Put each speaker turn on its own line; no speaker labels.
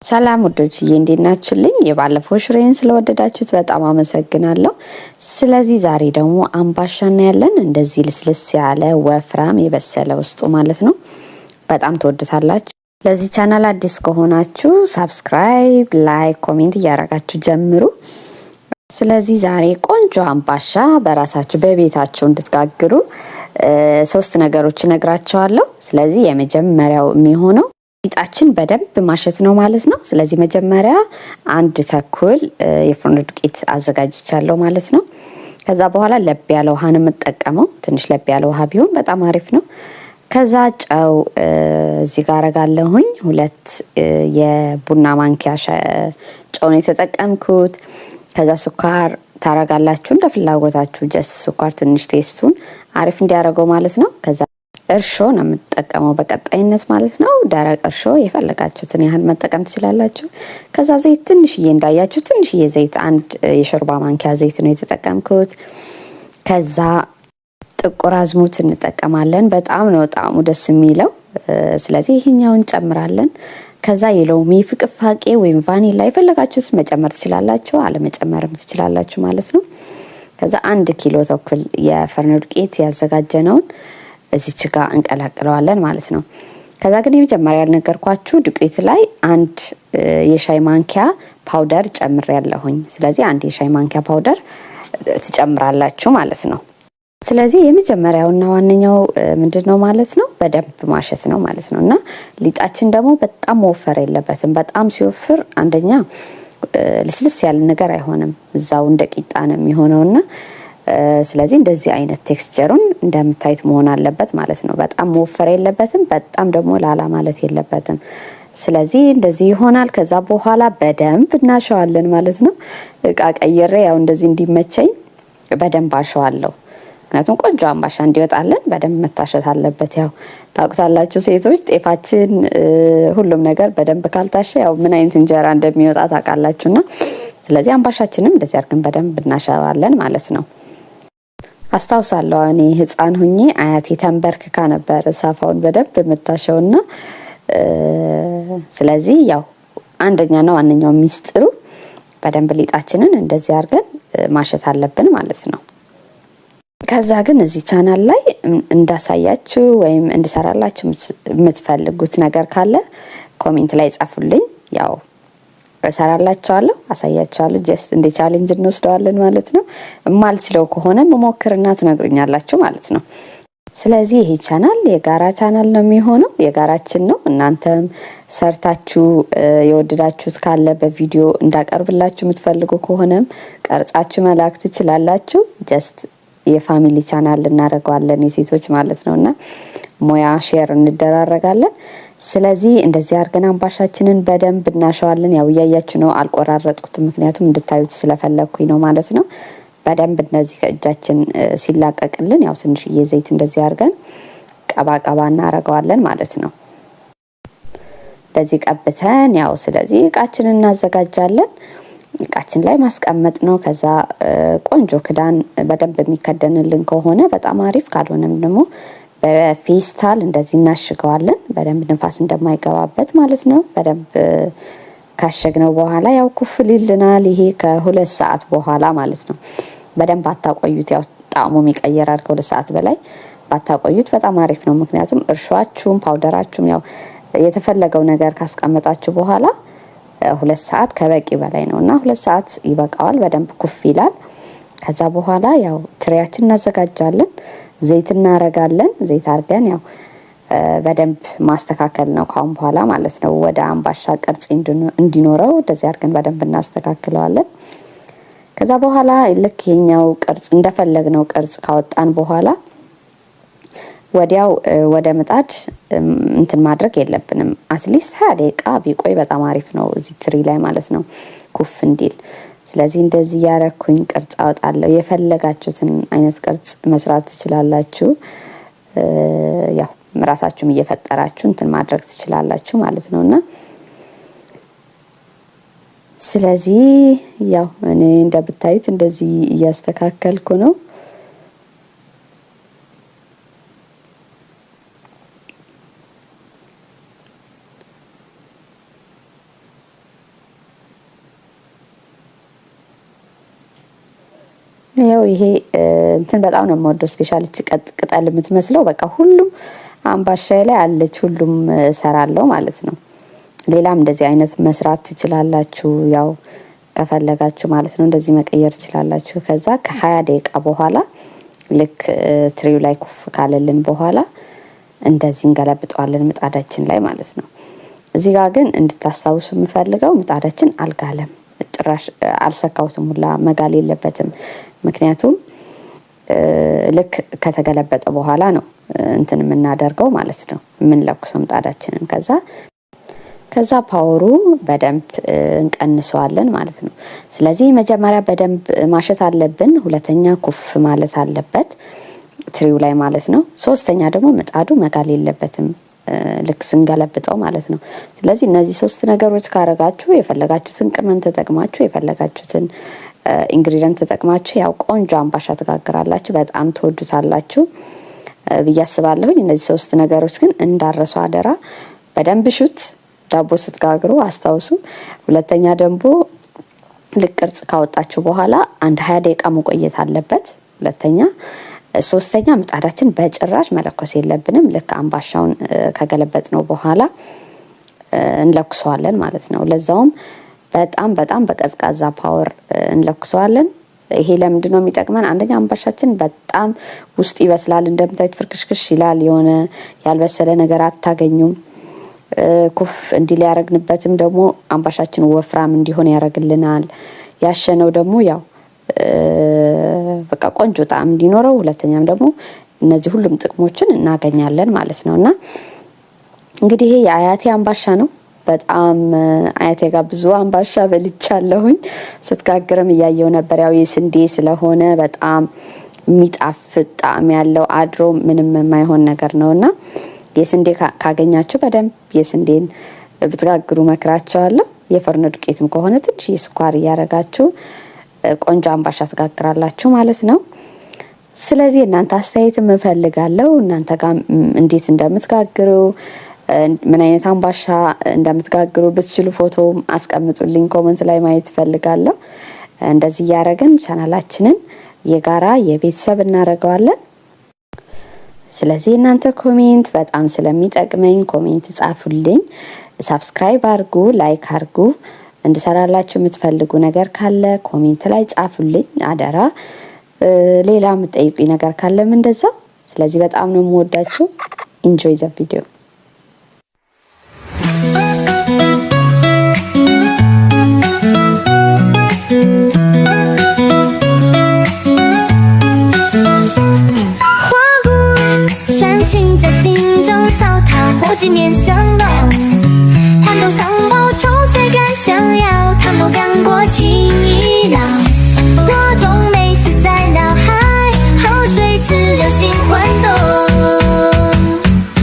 ሰላም ወዶችዬ እንዴት ናችሁልኝ? የባለፈው ሽሬን ስለወደዳችሁት በጣም አመሰግናለሁ። ስለዚህ ዛሬ ደግሞ አምባሻ እናያለን። እንደዚህ ልስልስ ያለ ወፍራም የበሰለ ውስጡ ማለት ነው። በጣም ትወዱታላችሁ። ለዚህ ቻናል አዲስ ከሆናችሁ ሳብስክራይብ፣ ላይክ፣ ኮሜንት እያደረጋችሁ ጀምሩ። ስለዚህ ዛሬ ቆንጆ አምባሻ በራሳችሁ በቤታችሁ እንድትጋግሩ ሶስት ነገሮች እነግራችኋለሁ። ስለዚህ የመጀመሪያው የሚሆነው ሊጣችን በደንብ ማሸት ነው ማለት ነው። ስለዚህ መጀመሪያ 1 ተኩል የፍርኖ ዱቄት አዘጋጅቻለሁ ማለት ነው። ከዛ በኋላ ለብ ያለ ውሃ ነው የምጠቀመው። ትንሽ ለብ ያለ ውሃ ቢሆን በጣም አሪፍ ነው። ከዛ ጨው እዚህ ጋር አረጋለሁኝ 2 የቡና ማንኪያ ጨው ነው የተጠቀምኩት። ከዛ ስኳር ታረጋላችሁ እንደ ፍላጎታችሁ። ጀስት ስኳር ትንሽ ቴስቱን አሪፍ እንዲያደርገው ማለት ነው። ከዛ እርሾ ነው የምትጠቀመው በቀጣይነት ማለት ነው። ደረቅ እርሾ የፈለጋችሁትን ያህል መጠቀም ትችላላችሁ። ከዛ ዘይት ትንሽዬ እንዳያችሁ ትንሽዬ ዘይት 1 የሾርባ ማንኪያ ዘይት ነው የተጠቀምኩት። ከዛ ጥቁር አዝሙድ እንጠቀማለን። በጣም ነው ጣዕሙ ደስ የሚለው። ስለዚህ ይሄኛውን እንጨምራለን። ከዛ የሎሚ ፍቅፋቄ ወይም ቫኒላ የፈለጋችሁት መጨመር ትችላላችሁ፣ አለመጨመርም ትችላላችሁ ማለት ነው። ከዛ 1 ኪሎ ተኩል የፍርኖ ዱቄት ያዘጋጀነውን እዚች ጋር እንቀላቅለዋለን ማለት ነው። ከዛ ግን የመጀመሪያ ያልነገርኳችሁ ዱቄት ላይ 1 የሻይ ማንኪያ ፓውደር ጨምሬያለሁኝ። ስለዚህ 1 የሻይ ማንኪያ ፓውደር ትጨምራላችሁ ማለት ነው። ስለዚህ የመጀመሪያውና ዋነኛው ምንድነው ማለት ነው? በደንብ ማሸት ነው ማለት ነው። እና ሊጣችን ደግሞ በጣም መወፈር የለበትም። በጣም ሲወፍር አንደኛ ልስልስ ያለ ነገር አይሆንም፣ እዛው እንደ ቂጣ ነው የሚሆነውና ስለዚህ እንደዚህ አይነት ቴክስቸሩን እንደምታዩት መሆን አለበት ማለት ነው። በጣም መወፈር የለበትም፣ በጣም ደግሞ ላላ ማለት የለበትም። ስለዚህ እንደዚህ ይሆናል። ከዛ በኋላ በደንብ እናሸዋለን ማለት ነው። እቃ ቀይሬ ያው እንደዚህ እንዲመቸኝ በደንብ አሸዋለሁ። ምክንያቱም ቆንጆ አምባሻ እንዲወጣለን በደንብ መታሸት አለበት። ያው ታውቁታላችሁ ሴቶች ጤፋችን ሁሉም ነገር በደንብ ካልታሸ ያው ምን አይነት እንጀራ እንደሚወጣ ታውቃላችሁና ስለዚህ አምባሻችንም እንደዚህ አድርገን በደንብ እናሸዋለን ማለት ነው። አስታውሳለሁ እኔ ህፃን ሁኜ አያቴ ተንበርክካ ነበር ሳፋውን በደንብ የምታሸውና ስለዚህ ያው አንደኛና ዋነኛው ሚስጥሩ በደንብ ሊጣችንን እንደዚህ አድርገን ማሸት አለብን ማለት ነው። ከዛ ግን እዚህ ቻናል ላይ እንዳሳያችሁ ወይም እንድሰራላችሁ የምትፈልጉት ነገር ካለ ኮሜንት ላይ ጻፉልኝ። ያው እሰራላችኋለሁ፣ አሳያችኋለሁ። ጀስት እንደ ቻሌንጅ እንወስደዋለን ማለት ነው። የማልችለው ከሆነ መሞክርና ትነግሩኛላችሁ ማለት ነው። ስለዚህ ይሄ ቻናል የጋራ ቻናል ነው የሚሆነው፣ የጋራችን ነው። እናንተም ሰርታችሁ የወደዳችሁት ካለ በቪዲዮ እንዳቀርብላችሁ የምትፈልጉ ከሆነም ቀርጻችሁ መላክ ትችላላችሁ። ጀስት የፋሚሊ ቻናል እናደርገዋለን የሴቶች ማለት ነውና ሙያ ሼር እንደራረጋለን። ስለዚህ እንደዚህ አድርገን አምባሻችንን በደንብ እናሸዋለን። ያው እያያችሁ ነው፣ አልቆራረጥኩትም ምክንያቱም እንድታዩት ስለፈለኩኝ ነው ማለት ነው። በደንብ እነዚህ ከእጃችን ሲላቀቅልን ያው ትንሽዬ ዘይት እንደዚህ አድርገን ቀባቀባ እናደርገዋለን ማለት ነው። እንደዚህ ቀብተን ያው ስለዚህ እቃችንን እናዘጋጃለን። እቃችን ላይ ማስቀመጥ ነው። ከዛ ቆንጆ ክዳን በደንብ የሚከደንልን ከሆነ በጣም አሪፍ፣ ካልሆነም ደግሞ በፌስታል እንደዚህ እናሽገዋለን በደንብ ንፋስ እንደማይገባበት ማለት ነው። በደንብ ካሸግነው በኋላ ያው ኩፍ ሊልናል። ይሄ ከ2 ሰዓት በኋላ ማለት ነው። በደንብ አታቆዩት። ያው ጣዕሙም ይቀየራል። ከ2 ሰዓት በላይ ባታቆዩት በጣም አሪፍ ነው። ምክንያቱም እርሾአችሁም ፓውደራችሁም ያው የተፈለገው ነገር ካስቀመጣችሁ በኋላ 2 ሰዓት ከበቂ በላይ ነውና 2 ሰዓት ይበቃዋል። በደንብ ኩፍ ይላል። ከዛ በኋላ ያው ትሪያችን እናዘጋጃለን። ዘይት እናረጋለን። ዘይት አርገን ያው በደንብ ማስተካከል ነው ካሁን በኋላ ማለት ነው። ወደ አምባሻ ቅርጽ እንዲኖረው እንደዚህ አርገን በደንብ እናስተካክለዋለን። ከዛ በኋላ ልክ የኛው ቅርጽ እንደፈለግነው ቅርጽ ካወጣን በኋላ ወዲያው ወደ ምጣድ እንትን ማድረግ የለብንም። አትሊስት 20 ደቂቃ ቢቆይ በጣም አሪፍ ነው እዚህ ትሪ ላይ ማለት ነው ኩፍ እንዲል። ስለዚህ እንደዚህ ያረኩኝ ቅርጽ አወጣለሁ። የፈለጋችሁትን አይነት ቅርጽ መስራት ትችላላችሁ። ያው ራሳችሁም እየፈጠራችሁ እንትን ማድረግ ትችላላችሁ ማለት ነውና ስለዚህ ያው እኔ እንደምታዩት እንደዚህ እያስተካከልኩ ነው። ያው ይሄ እንትን በጣም ነው የምወደው። ስፔሻሊ ቅጠል የምትመስለው በቃ ሁሉም አምባሻዬ ላይ አለች። ሁሉም እሰራለሁ ማለት ነው። ሌላም እንደዚህ አይነት መስራት ትችላላችሁ፣ ያው ከፈለጋችሁ ማለት ነው። እንደዚህ መቀየር ትችላላችሁ። ከዛ ከ20 ደቂቃ በኋላ ልክ ትሪው ላይ ኩፍ ካለልን በኋላ እንደዚህ እንገለብጠዋለን ምጣዳችን ላይ ማለት ነው። እዚህ ጋር ግን እንድታስታውሱ የምፈልገው ምጣዳችን አልጋለም፣ ጭራሽ አልሰካውትም፣ ሁላ መጋል የለበትም። ምክንያቱም ልክ ከተገለበጠ በኋላ ነው እንትን የምናደርገው ማለት ነው፣ የምንለኩሰው ምጣዳችንን። ከዛ ፓወሩ በደንብ እንቀንሰዋለን ማለት ነው። ስለዚህ መጀመሪያ በደንብ ማሸት አለብን፣ ሁለተኛ ኩፍ ማለት አለበት ትሪው ላይ ማለት ነው። ሶስተኛ ደግሞ ምጣዱ መጋል የለበትም ልክ ስንገለብጠው ማለት ነው። ስለዚህ እነዚህ 3 ነገሮች ካረጋችሁ የፈለጋችሁትን ቅመም ተጠቅማችሁ የፈለጋችሁትን ኢንግሪዲየንት ተጠቅማችሁ ያው ቆንጆ አምባሻ ትጋግራላችሁ። በጣም ትወዱታላችሁ ብዬ አስባለሁ። እነዚህ 3 ነገሮች ግን እንዳረሱ አደራ፣ በደንብ ሹት። ዳቦ ስትጋግሩ አስታውሱ። ሁለተኛ ደግሞ ልክ ቅርጽ ካወጣችሁ በኋላ አንድ 20 ደቂቃ መቆየት አለበት። ሁለተኛ ሶስተኛ ምጣዳችን በጭራሽ መለኮስ የለብንም። ልክ አምባሻውን ከገለበጥ ነው በኋላ እንለኩሰዋለን ማለት ነው። ለዛውም በጣም በጣም በቀዝቃዛ ፓወር እንለኩሰዋለን። ይሄ ለምንድን ነው የሚጠቅመን? አንደኛ አምባሻችን በጣም ውስጥ ይበስላል። እንደምታዩት ፍርክሽክሽ ይላል። የሆነ ያልበሰለ ነገር አታገኙም። ኩፍ እንዲል ያረግንበትም ደግሞ አምባሻችን ወፍራም እንዲሆን ያረግልናል። ያሸነው ደግሞ ያው በቃ ቆንጆ ጣዕም እንዲኖረው፣ ሁለተኛም ደግሞ እነዚህ ሁሉም ጥቅሞችን እናገኛለን ማለት ነውና እንግዲህ ይሄ የአያቴ አምባሻ ነው። በጣም አያቴ ጋር ብዙ አምባሻ በልቻለሁኝ። ስትጋግርም እያየው ነበር። ያው የስንዴ ስለሆነ በጣም የሚጣፍጥ ጣዕም ያለው አድሮ ምንም የማይሆን ነገር ነውና የስንዴ ካገኛችሁ በደንብ የስንዴን ብትጋግሩ መክራቸዋለሁ። የፈርኖ ዱቄትም ከሆነ ትንሽ የስኳር እያረጋችሁ ቆንጆ አምባሻ ትጋግራላችሁ ማለት ነው። ስለዚህ እናንተ አስተያየትም እፈልጋለሁ። እናንተ ጋር እንዴት እንደምትጋግሩ ምን አይነት አምባሻ እንደምትጋግሩ ብትችሉ ፎቶ አስቀምጡልኝ፣ ኮሜንት ላይ ማየት እፈልጋለሁ። እንደዚህ እያደረግን ቻናላችንን የጋራ የቤተሰብ እናደርገዋለን። ስለዚህ እናንተ ኮሜንት በጣም ስለሚጠቅመኝ ኮሜንት ጻፉልኝ፣ ሰብስክራይብ አድርጉ፣ ላይክ አድርጉ። እንድሰራላችሁ የምትፈልጉ ነገር ካለ ኮሜንት ላይ ጻፉልኝ አደራ። ሌላ የምትጠይቁኝ ነገር ካለም እንደዛው። ስለዚህ በጣም ነው የምወዳችሁ። ኢንጆይ ዘ ቪዲዮ።几面相望，谈头上报仇，谁敢想要？谈不干过情一浪。